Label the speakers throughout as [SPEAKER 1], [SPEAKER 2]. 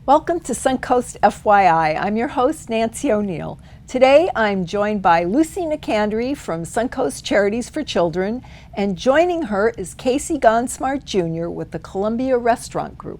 [SPEAKER 1] Welcome to Suncoast FYI. I'm your host, Nancy O'Neill. Today I'm joined by Lucy Nicandri from Suncoast Charities for Children, and joining her is Casey Gonsmart Jr. with the Columbia Restaurant Group.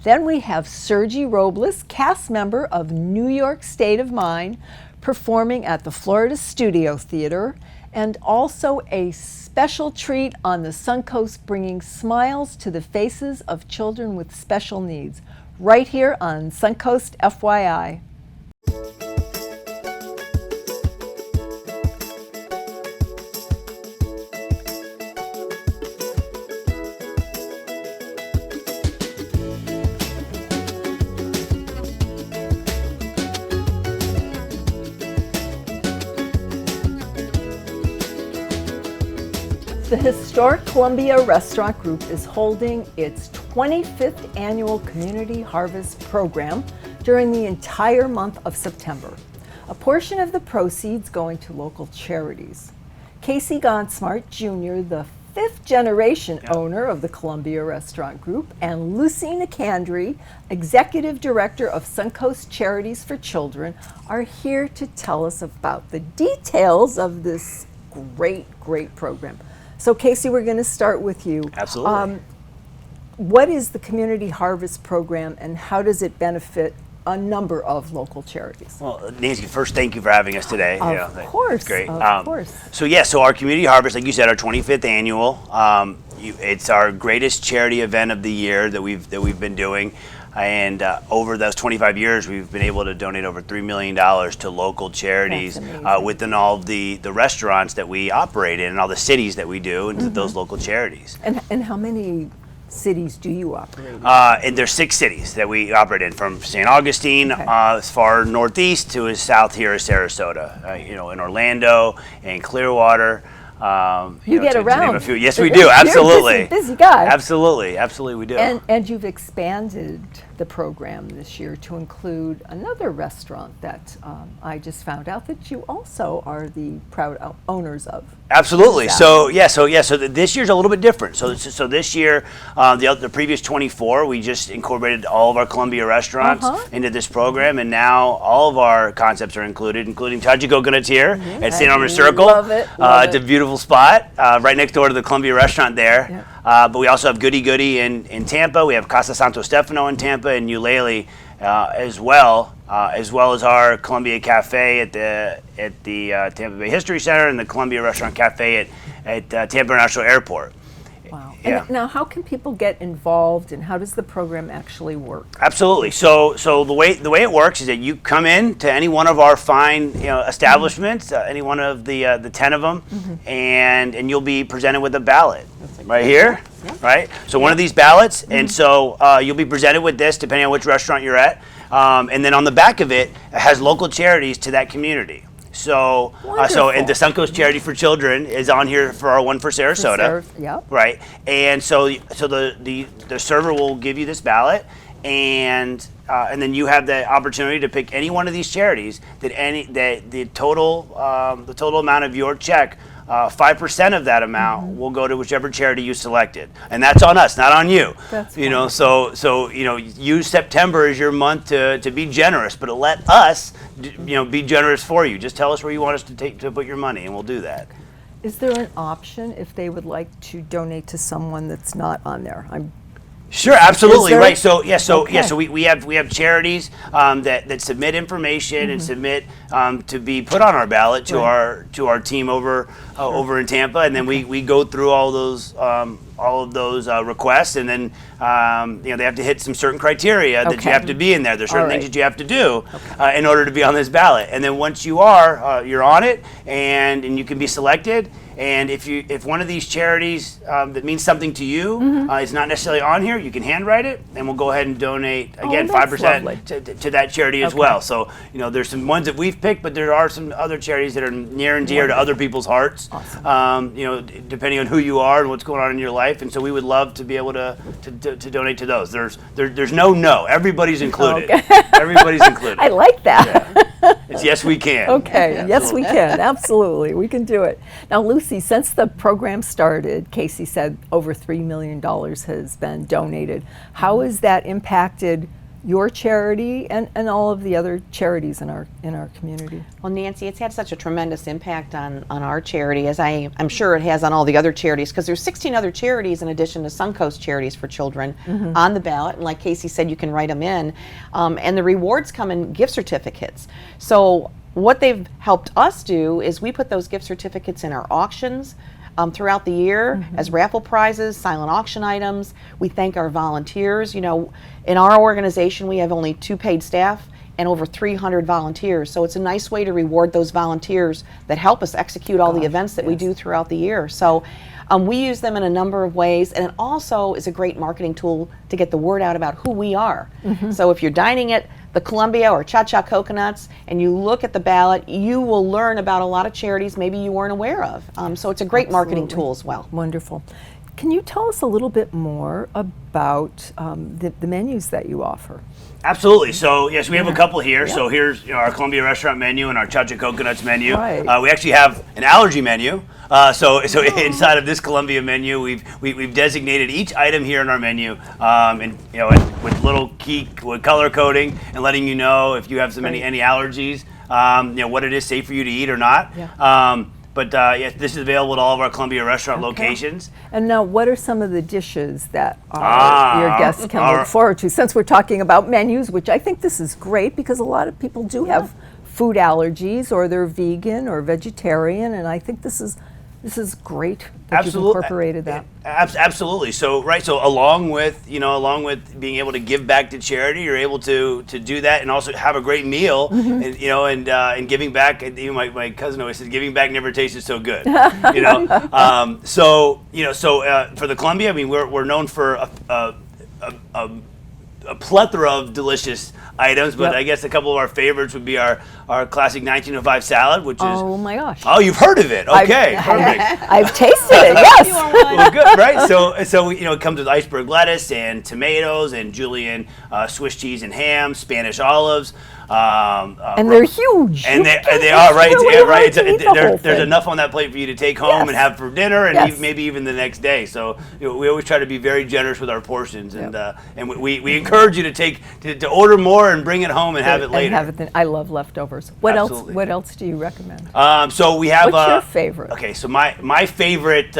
[SPEAKER 1] Then we have Sergi Robles, cast member of New York State of Mind, performing at the Florida Studio Theater, and also a special treat on the Suncoast, bringing smiles to the faces of children with special needs, right here on Suncoast FYI. The historic Columbia Restaurant Group is holding its 25th annual Community Harvest Program during the entire month of September. A portion of the proceeds going to local charities. Casey Gonsmart Jr., the fifth generation owner of the Columbia Restaurant Group, and Lucy Nicandri, Executive Director of Suncoast Charities for Children, are here to tell us about the details of this great program. So Casey, we're going to start with you.
[SPEAKER 2] Absolutely.
[SPEAKER 1] What is the Community Harvest Program, and how does it benefit a number of local charities?
[SPEAKER 2] Well, Nancy, first, thank you for having us today.
[SPEAKER 1] Of course.
[SPEAKER 2] Great.
[SPEAKER 1] Of course.
[SPEAKER 2] So our Community Harvest, like you said, our 25th annual. It's our greatest charity event of the year that we've been doing. And over those 25 years, we've been able to donate over $3 million to local charities within all the restaurants that we operate in and all the cities that we do, and to those local charities.
[SPEAKER 1] And how many cities do you operate in?
[SPEAKER 2] And there's 6 cities that we operate in, from St. Augustine as far northeast to as south here as Sarasota. In Orlando and Clearwater.
[SPEAKER 1] You get around.
[SPEAKER 2] To name a few. Yes, we do. Absolutely.
[SPEAKER 1] You're a busy guy.
[SPEAKER 2] Absolutely, we do.
[SPEAKER 1] And you've expanded the program this year to include another restaurant that I just found out that you also are the proud owners of.
[SPEAKER 2] Absolutely. So this year's a little bit different. So this year, the previous 24, we just incorporated all of our Columbia restaurants into this program, and now all of our concepts are included, including Tajiko Gutierrez at St. Armor Circle.
[SPEAKER 1] Love it.
[SPEAKER 2] It's a beautiful spot right next door to the Columbia restaurant there. But we also have Goody Goody in Tampa. We have Casa Santo Stefano in Tampa and Eulalie as well as our Columbia Cafe at the Tampa Bay History Center, and the Columbia Restaurant Cafe at Tampa International Airport.
[SPEAKER 1] Wow.
[SPEAKER 2] Yeah.
[SPEAKER 1] And now, how can people get involved, and how does the program actually work?
[SPEAKER 2] Absolutely. So the way it works is that you come in to any one of our fine establishments, any one of the 10 of them, and you'll be presented with a ballot right here, right? So one of these ballots, and so you'll be presented with this depending on which restaurant you're at, and then on the back of it has local charities to that community. So and the Suncoast Charity for Children is on here for our one for Sarasota, right? And so the server will give you this ballot, and then you have the opportunity to pick any one of these charities that the total amount of your check. 5% of that amount will go to whichever charity you selected, and that's on us, not on you.
[SPEAKER 1] That's
[SPEAKER 2] So use September as your month to be generous, but let us be generous for you. Just tell us where you want us to put your money, and we'll do that. Is
[SPEAKER 1] there an option if they would like to donate to someone that's not on there?
[SPEAKER 2] Sure, absolutely, right. So we have charities that submit information and submit to be put on our ballot to our team over in Tampa, and then we go through all of those requests, and then they have to hit some certain criteria that you have to be in there. There's certain things that you have to do in order to be on this ballot, and then once you are, you're on it, and you can be selected. And if one of these charities that means something to you is not necessarily on here, you can handwrite it, and we'll go ahead and donate, again, 5% to that charity as well. So, there's some ones that we've picked, but there are some other charities that are near and dear to other people's hearts, depending on who you are and what's going on in your life. And so we would love to be able to donate to those. There's no. Everybody's included. Everybody's included.
[SPEAKER 1] I like that.
[SPEAKER 2] Yeah. It's yes, we can.
[SPEAKER 1] Okay, yes, we can. Absolutely. We can do it. Now, Lucy, since the program started, Casey said over $3 million has been donated. How has that impacted your charity and all of the other charities in our community?
[SPEAKER 3] Well, Nancy, it's had such a tremendous impact on our charity, as I'm sure it has on all the other charities, because there's 16 other charities in addition to Suncoast Charities for Children on the ballot. And like Casey said, you can write them in. And the rewards come in gift certificates. So what they've helped us do is we put those gift certificates in our auctions throughout the year as raffle prizes, silent auction items. We thank our volunteers. You know, in our organization, we have only 2 paid staff and over 300 volunteers. So it's a nice way to reward those volunteers that help us execute all the events that we do throughout the year. So we use them in a number of ways, and it also is a great marketing tool to get the word out about who we are. So if you're dining at the Columbia or Cha-Cha Coconuts and you look at the ballot, you will learn about a lot of charities maybe you weren't aware of. So it's a great marketing tool as well.
[SPEAKER 1] Wonderful. Can you tell us a little bit more about the menus that you offer?
[SPEAKER 2] Absolutely. So yes, we have a couple here. So here's our Columbia restaurant menu and our Cha-Cha Coconuts menu.
[SPEAKER 1] Right.
[SPEAKER 2] We actually have an allergy menu. So inside of this Columbia menu, we've designated each item here in our menu, and with little key with color coding and letting you know if you have any allergies, what it is safe for you to eat or not. But yes, this is available at all of our Columbia restaurant locations.
[SPEAKER 1] And now, what are some of the dishes that your guests can look forward to? Since we're talking about menus, which I think this is great because a lot of people do have food allergies, or they're vegan or vegetarian, and I think this is great that you've incorporated that.
[SPEAKER 2] Absolutely. So along with being able to give back to charity, you're able to do that and also have a great meal. And giving back. My cousin always says, "Giving back never tasted so good." So for the Columbia, I mean, we're known for a plethora of delicious items, but I guess a couple of our favorites would be our classic 1905 salad, which is...
[SPEAKER 1] Oh my gosh.
[SPEAKER 2] Oh, you've heard of it. Okay, perfect.
[SPEAKER 1] I've tasted it, yes.
[SPEAKER 2] Well, good, right? So it comes with iceberg lettuce and tomatoes and julienne Swiss cheese and ham, Spanish olives.
[SPEAKER 1] And they're huge.
[SPEAKER 2] And they are, right? Right. There's enough on that plate for you to take home and have for dinner and maybe even the next day. So we always try to be very generous with our portions, and we encourage you to order more and bring it home and have it later.
[SPEAKER 1] I love leftovers. What else do you recommend?
[SPEAKER 2] So we have.
[SPEAKER 1] What's your favorite?
[SPEAKER 2] Okay, so my favorite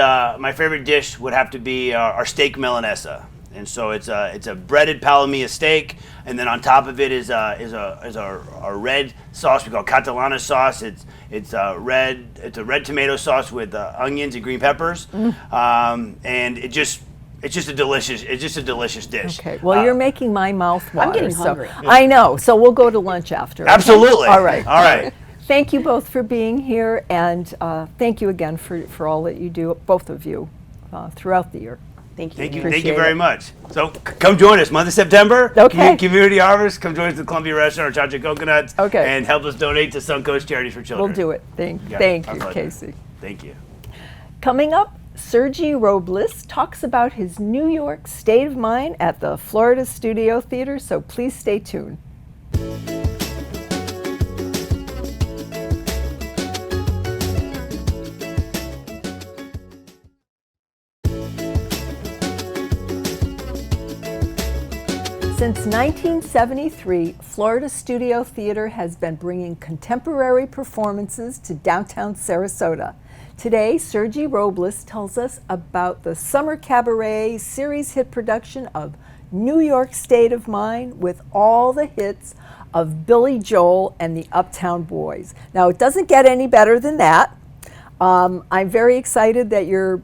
[SPEAKER 2] dish would have to be our steak milanesa. And so it's a breaded palomilla steak, and then on top of it is our red sauce we call Catalana sauce. It's a red tomato sauce with onions and green peppers, and it's just a delicious dish.
[SPEAKER 1] Okay. Well, you're making my mouth water.
[SPEAKER 3] I'm getting hungry.
[SPEAKER 1] I know. So we'll go to lunch after. Okay?
[SPEAKER 2] Absolutely.
[SPEAKER 1] All right.
[SPEAKER 2] All right.
[SPEAKER 1] Thank you both for being here, and thank you again for all that you do, both of you, throughout the year.
[SPEAKER 3] Thank you.
[SPEAKER 2] Thank you very much. So come join us, month of September.
[SPEAKER 1] Okay.
[SPEAKER 2] Community Harvest. Come join us at the Columbia Restaurant or Cha-Cha Coconuts.
[SPEAKER 1] Okay.
[SPEAKER 2] And help us donate to Suncoast Charities for Children.
[SPEAKER 1] We'll do it. Thank you, Casey.
[SPEAKER 2] Thank you.
[SPEAKER 1] Coming up, Sergi Robles talks about his New York state of mind at the Florida Studio Theater, so please stay tuned. Since 1973, Florida Studio Theater has been bringing contemporary performances to downtown Sarasota. Today, Sergi Robles tells us about the Summer Cabaret series hit production of New York State of Mind with all the hits of Billy Joel and the Uptown Boys. Now, it doesn't get any better than that. I'm very excited that you're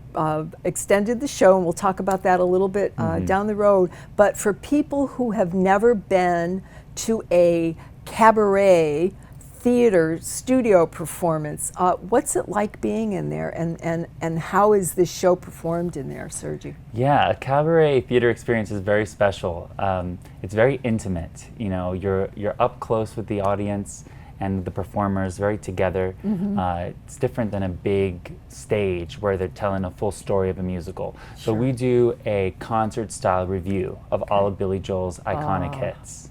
[SPEAKER 1] extended the show, and we'll talk about that a little bit down the road. But for people who have never been to a cabaret theater studio performance, what's it like being in there, and how is this show performed in there, Sergi?
[SPEAKER 4] Yeah, a cabaret theater experience is very special. It's very intimate. You know, you're up close with the audience and the performers, very together. It's different than a big stage where they're telling a full story of a musical. So we do a concert-style review of all of Billy Joel's iconic hits.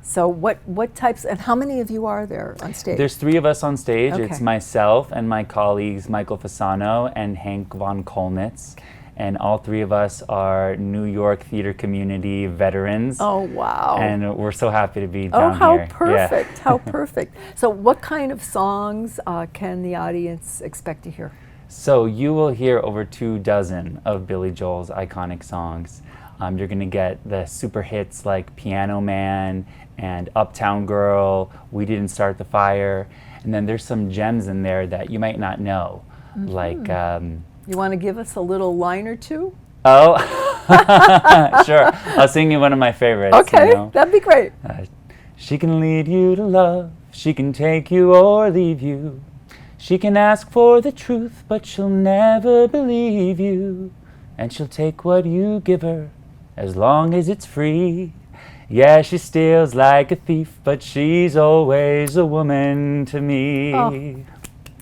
[SPEAKER 1] So what types, and how many of you are there on stage?
[SPEAKER 4] There's 3 of us on stage.
[SPEAKER 1] Okay.
[SPEAKER 4] It's myself and my colleagues Michael Fasano and Hank von Kolnitz. and all three of us are New York theater community veterans.
[SPEAKER 1] Oh, wow.
[SPEAKER 4] And we're so happy to be
[SPEAKER 1] Oh,
[SPEAKER 4] down
[SPEAKER 1] how
[SPEAKER 4] here.
[SPEAKER 1] perfect, how perfect. So what kind of songs can the audience expect to hear?
[SPEAKER 4] So you will hear over 24 of Billy Joel's iconic songs. You're going to get the super hits like Piano Man and Uptown Girl, We Didn't Start the Fire, and then there's some gems in there that you might not know, like...
[SPEAKER 1] You want to give us a little line or two?
[SPEAKER 4] Oh, sure. I'll sing you one of my favorites.
[SPEAKER 1] Okay,
[SPEAKER 4] you know?
[SPEAKER 1] that'd be great.
[SPEAKER 4] She can lead you to love, she can take you or leave you. She can ask for the truth, but she'll never believe you. And she'll take what you give her, as long as it's free. Yeah, she steals like a thief, but she's always a woman to me.
[SPEAKER 1] Oh.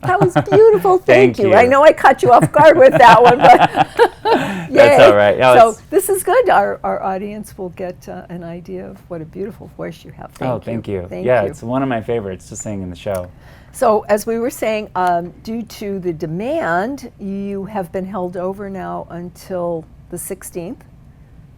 [SPEAKER 1] That was beautiful. Thank you.
[SPEAKER 4] you.
[SPEAKER 1] I know I caught you off guard with that one, but yay.
[SPEAKER 4] That's all right. No,
[SPEAKER 1] So this is good. Our audience will get an idea of what a beautiful voice you have.
[SPEAKER 4] Thank you.
[SPEAKER 1] Thank
[SPEAKER 4] yeah,
[SPEAKER 1] you.
[SPEAKER 4] it's one of my favorites to sing in the show.
[SPEAKER 1] So as we were saying, due to the demand, you have been held over now until the 16th.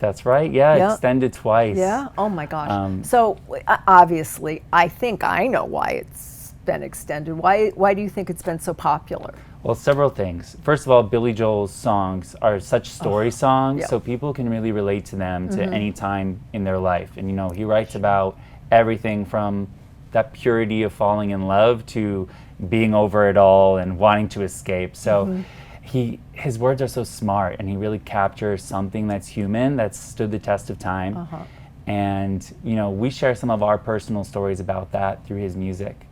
[SPEAKER 4] That's right. Yeah,
[SPEAKER 1] Yeah.
[SPEAKER 4] extended twice.
[SPEAKER 1] Yeah. Oh my gosh. So obviously, I think I know why it's been extended. Why do you think it's been so popular?
[SPEAKER 4] Well, several things. First of all, Billy Joel's songs are such story songs,
[SPEAKER 1] yeah.
[SPEAKER 4] so people can really relate to them to any time in their life. And you know, he writes about everything from that purity of falling in love to being over it all and wanting to escape. So his words are so smart, and he really captures something that's human, that's stood the test of time. And you know, we share some of our personal stories about that through his music.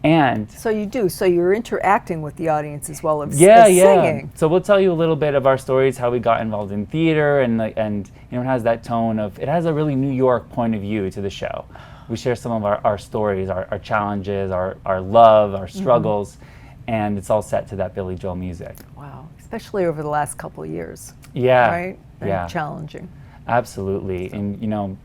[SPEAKER 4] And
[SPEAKER 1] So you do. So you're interacting with the audience as well as,
[SPEAKER 4] yeah.
[SPEAKER 1] singing.
[SPEAKER 4] So we'll tell you a little bit of our stories, how we got involved in theater, and you know, it has that tone of, it has a really New York point of view to the show. We share some of our stories, our challenges, our love, our struggles, and it's all set to that Billy Joel music.
[SPEAKER 1] Wow. Especially over the last couple of years.
[SPEAKER 4] Yeah.
[SPEAKER 1] Right? Very
[SPEAKER 4] Yeah.
[SPEAKER 1] challenging.
[SPEAKER 4] Absolutely. And you know,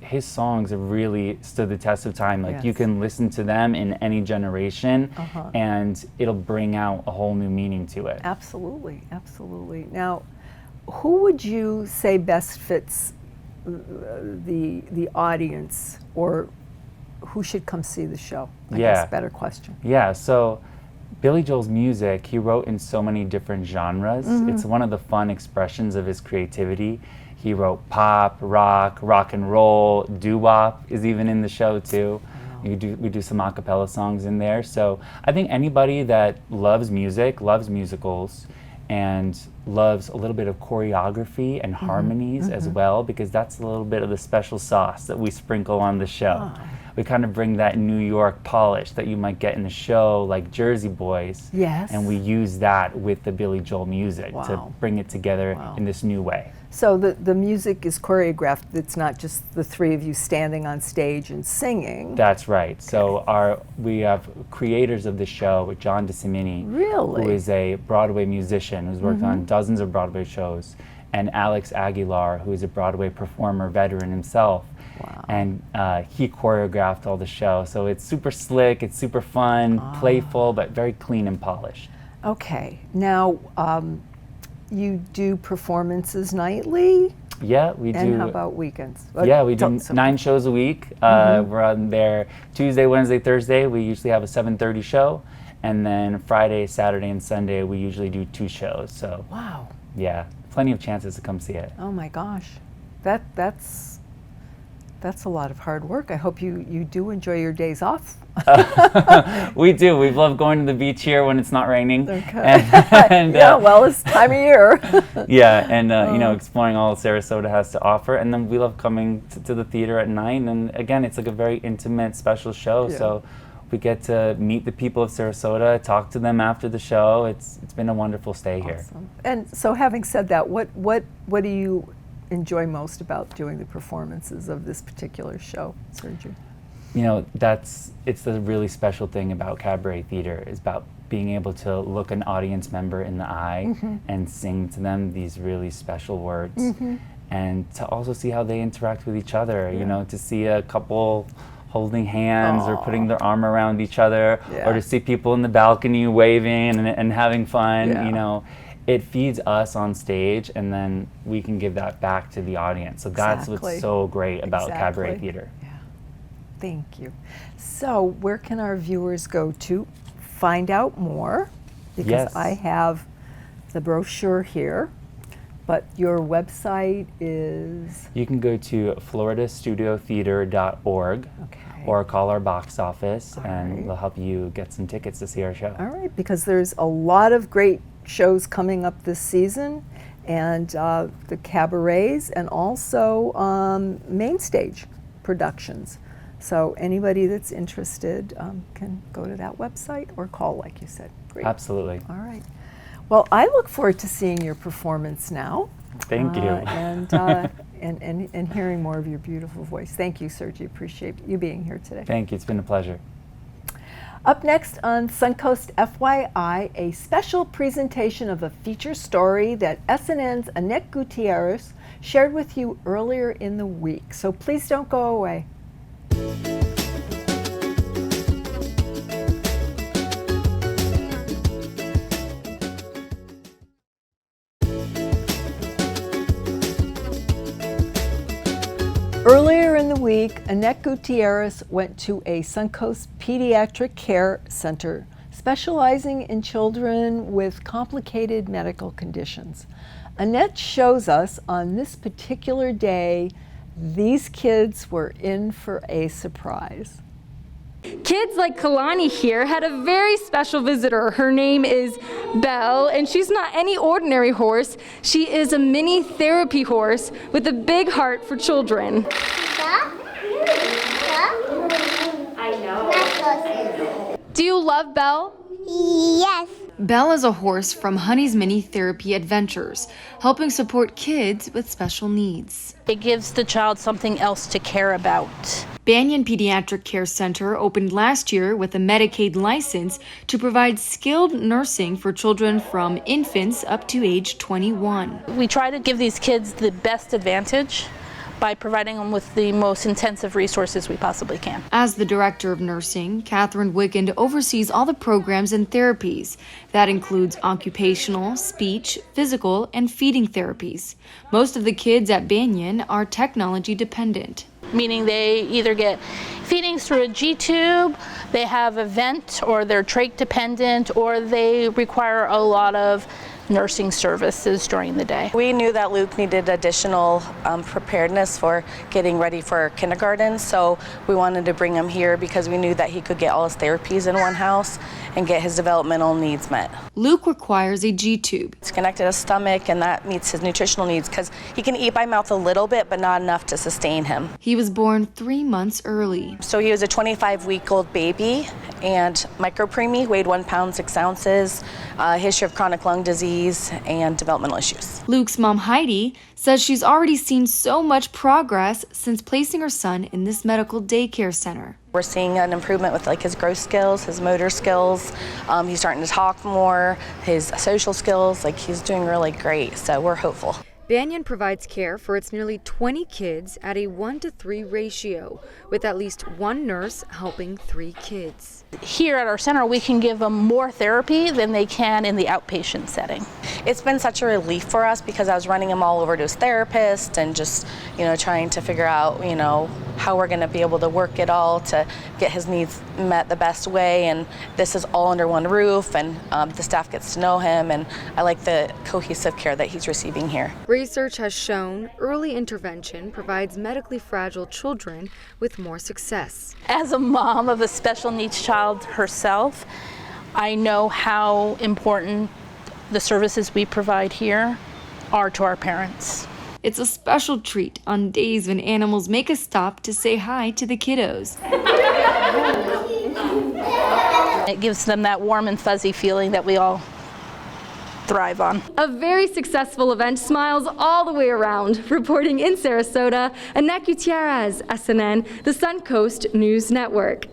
[SPEAKER 4] his songs have really stood the test of time. Like you
[SPEAKER 1] Yes.
[SPEAKER 4] can listen to them in any generation, and it'll bring out a whole new meaning to it.
[SPEAKER 1] Absolutely. Absolutely. Now, who would you say best fits the audience, or who should come see the show? I guess better question.
[SPEAKER 4] Yeah, so Billy Joel's music, he wrote in so many different genres. It's one of the fun expressions of his creativity. He wrote pop, rock and roll, doo-wop is even in the show too. We do some a cappella songs in there. So I think anybody that loves music, loves musicals, and loves a little bit of choreography and harmonies as well, because that's a little bit of the special sauce that we sprinkle on the show. We kind of bring that New York polish that you might get in a show like Jersey Boys.
[SPEAKER 1] Yes.
[SPEAKER 4] And we use that with the Billy Joel music to
[SPEAKER 1] Wow.
[SPEAKER 4] bring it together
[SPEAKER 1] Wow.
[SPEAKER 4] in this new way.
[SPEAKER 1] So the music is choreographed. It's not just the three of you standing on stage and singing.
[SPEAKER 4] That's right. So we have creators of the show, John DeSimini,
[SPEAKER 1] Really?
[SPEAKER 4] who is a Broadway musician who's worked on dozens of Broadway shows, and Alex Aguilar, who is a Broadway performer, veteran himself.
[SPEAKER 1] Wow.
[SPEAKER 4] And he choreographed all the show. So it's super slick, it's super fun, playful, but very clean and polished.
[SPEAKER 1] Okay. Now, you do performances nightly?
[SPEAKER 4] Yeah, we do.
[SPEAKER 1] And how about weekends?
[SPEAKER 4] Yeah, we do
[SPEAKER 1] So-
[SPEAKER 4] 9 shows a week. We're on there Tuesday, Wednesday, Thursday. We usually have a 7:30 show. And then Friday, Saturday, and Sunday, we usually do 2 shows. So,
[SPEAKER 1] Wow.
[SPEAKER 4] yeah, plenty of chances to come see it.
[SPEAKER 1] Oh my gosh. That's a lot of hard work. I hope you do enjoy your days off.
[SPEAKER 4] We do. We love going to the beach here when it's not raining.
[SPEAKER 1] Okay.
[SPEAKER 4] And,
[SPEAKER 1] Yeah, well, it's time of year.
[SPEAKER 4] yeah, and you know, exploring all Sarasota has to offer, and then we love coming to the theater at night. And again, it's like a very intimate, special show.
[SPEAKER 1] Yeah.
[SPEAKER 4] So we get to meet the people of Sarasota, talk to them after the show. It's been a wonderful stay here.
[SPEAKER 1] Awesome. And so, having said that, what do you enjoy most about doing the performances of this particular show, Sergio?
[SPEAKER 4] You know, it's the really special thing about cabaret theater, is about being able to look an audience member in the eye and sing to them these really special words, and to also see how they interact with each other. You know, to see a couple holding hands or putting their arm around each other,
[SPEAKER 1] Yeah.
[SPEAKER 4] or to see people in the balcony waving and having fun.
[SPEAKER 1] Yeah.
[SPEAKER 4] You know, it feeds us on stage, and then we can give that back to the audience. So that's
[SPEAKER 1] Exactly.
[SPEAKER 4] what's so great about cabaret
[SPEAKER 1] Exactly.
[SPEAKER 4] theater.
[SPEAKER 1] Yeah. Thank you. So where can our viewers go to find out more? Because
[SPEAKER 4] Yes.
[SPEAKER 1] I have the brochure here, but your website is?
[SPEAKER 4] You can go to floridastudiotheater.org
[SPEAKER 1] Okay.
[SPEAKER 4] or call our box office,
[SPEAKER 1] All
[SPEAKER 4] and
[SPEAKER 1] right.
[SPEAKER 4] they'll help you get some tickets to see our show.
[SPEAKER 1] All right, because there's a lot of great shows coming up this season, and the cabarets, and also main stage productions. So anybody that's interested can go to that website or call, like you said. Great.
[SPEAKER 4] Absolutely.
[SPEAKER 1] All right. Well, I look forward to seeing your performance now.
[SPEAKER 4] Thank you.
[SPEAKER 1] And hearing more of your beautiful voice. Thank you, Sergi. Appreciate you being here today.
[SPEAKER 4] Thank you. It's been a pleasure.
[SPEAKER 1] Up next on Suncoast FYI, a special presentation of a feature story that SNN's Annette Gutierrez shared with you earlier in the week. So please don't go away. Earlier in the week, Annette Gutierrez went to a Suncoast Pediatric Care Center specializing in children with complicated medical conditions. Annette shows us on this particular day, these kids were in for a surprise.
[SPEAKER 5] Kids like Kalani here had a very special visitor. Her name is Belle, and she's not any ordinary horse. She is a mini therapy horse with a big heart for children.
[SPEAKER 6] I know.
[SPEAKER 5] Do you love Belle?
[SPEAKER 6] Yes.
[SPEAKER 7] Belle is a horse from Honey's Mini Therapy Adventures, helping support kids with special needs.
[SPEAKER 8] It gives the child something else to care about.
[SPEAKER 7] Banyan Pediatric Care Center opened last year with a Medicaid license to provide skilled nursing for children from infants up to age 21.
[SPEAKER 8] We try to give these kids the best advantage by providing them with the most intensive resources we possibly can.
[SPEAKER 7] As the director of nursing, Catherine Wickend oversees all the programs and therapies. That includes occupational, speech, physical, and feeding therapies. Most of the kids at Banyan are technology dependent.
[SPEAKER 8] Meaning they either get feedings through a G-tube, they have a vent, or they're trach dependent, or they require a lot of nursing services during the day.
[SPEAKER 9] We knew that Luke needed additional preparedness for getting ready for kindergarten, so we wanted to bring him here because we knew that he could get all his therapies in one house and get his developmental needs met.
[SPEAKER 7] Luke requires a G-tube.
[SPEAKER 9] It's connected to his stomach, and that meets his nutritional needs because he can eat by mouth a little bit, but not enough to sustain him.
[SPEAKER 7] He was born 3 months early.
[SPEAKER 9] So he was a 25-week-old baby and micropreemie, weighed 1 pound 6 ounces, history of chronic lung disease, and developmental issues.
[SPEAKER 7] Luke's mom, Heidi, says she's already seen so much progress since placing her son in this medical daycare center.
[SPEAKER 9] We're seeing an improvement with his growth skills, his motor skills. He's starting to talk more, his social skills, he's doing really great, so we're hopeful.
[SPEAKER 7] Banyan provides care for its nearly 20 kids at a 1-to-3 ratio, with at least one nurse helping 3 kids.
[SPEAKER 8] Here at our center, we can give them more therapy than they can in the outpatient setting.
[SPEAKER 9] It's been such a relief for us because I was running him all over to his therapist and just, trying to figure out, how we're going to be able to work it all to get his needs met the best way. And this is all under one roof, and the staff gets to know him, and I like the cohesive care that he's receiving here.
[SPEAKER 7] Research has shown early intervention provides medically fragile children with more success.
[SPEAKER 8] As a mom of a special needs child herself, I know how important the services we provide here are to our parents.
[SPEAKER 7] It's a special treat on days when animals make a stop to say hi to the kiddos.
[SPEAKER 8] It gives them that warm and fuzzy feeling that we all thrive on.
[SPEAKER 5] A very successful event, smiles all the way around. Reporting in Sarasota, Annette Gutierrez, SNN, the Suncoast News Network.